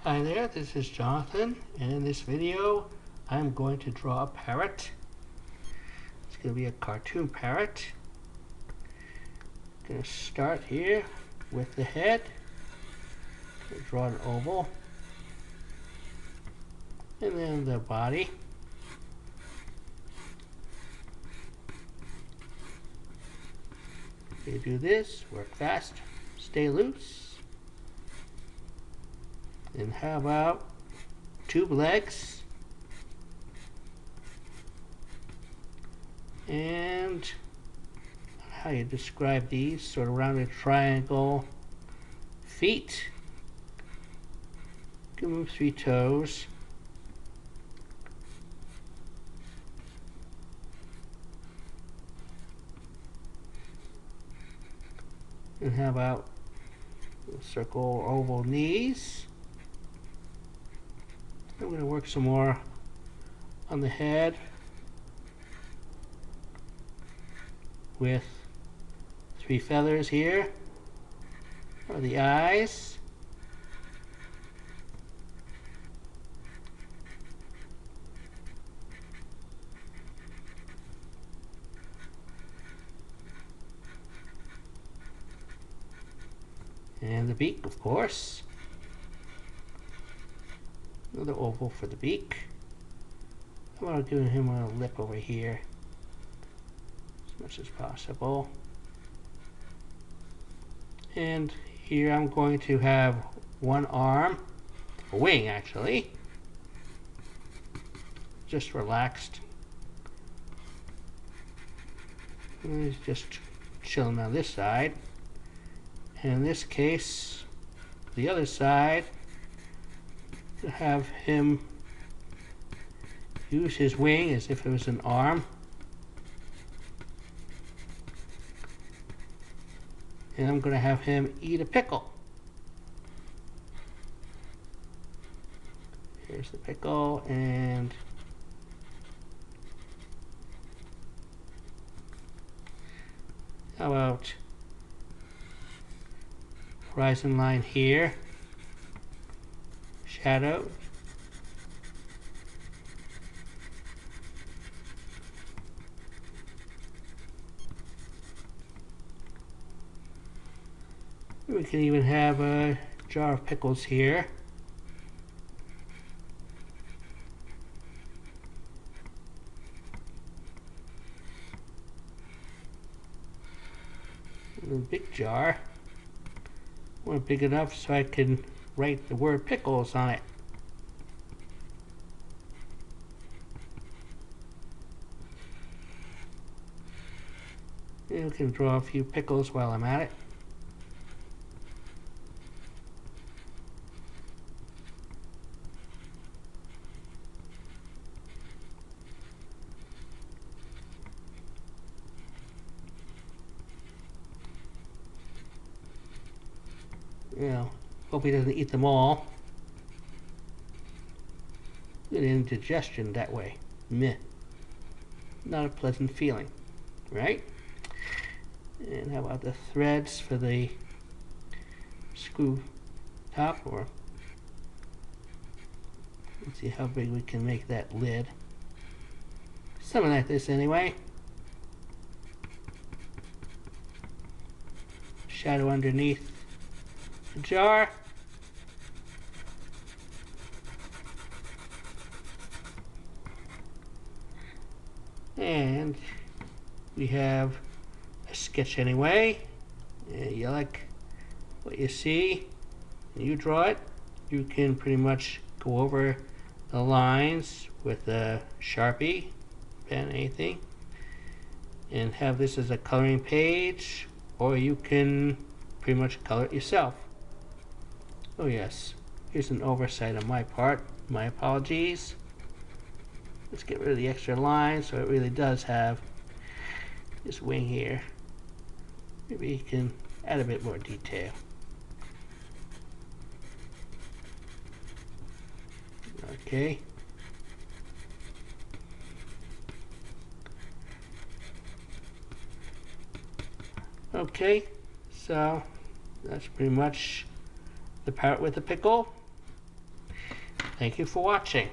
Hi there, this is Jonathan, and in this video I'm going to draw a parrot. It's going to be a cartoon parrot. I'm going to start here with the head. Draw an oval, and then the body. You do this, work fast, stay loose. And how about tube legs? And how you describe these, sort of rounded triangle feet. You can move 3 toes. And how about circle oval knees? I'm going to work some more on the head with 3 feathers here, or the eyes. And the beak, of course. Another oval for the beak. I'm going to give him a lip over here as much as possible. And here I'm going to have one arm, a wing actually, just relaxed. And he's just chilling on this side. And in this case, the other side, to have him use his wing as if it was an arm. And I'm going to have him eat a pickle. Here's the pickle, and how about horizon line here, shadow, we can even have a jar of pickles here. A big jar. I want it big enough so I can write the word pickles on it. And we can draw a few pickles while I'm at it. You know, hope he doesn't eat them all. Get indigestion that way. Meh. Not a pleasant feeling, right? And how about the threads for the screw top? Or let's see how big we can make that lid. Something like this anyway. Shadow underneath the jar. And we have a sketch anyway. You like what you see, and you draw it. You can pretty much go over the lines with a Sharpie, pen, anything, and have this as a coloring page, or you can pretty much color it yourself. Oh yes, here's an oversight on my part. My apologies. Let's get rid of the extra lines so it really does have this wing here. Maybe you can add a bit more detail. Okay. Okay, so that's pretty much the parrot with the pickle. Thank you for watching.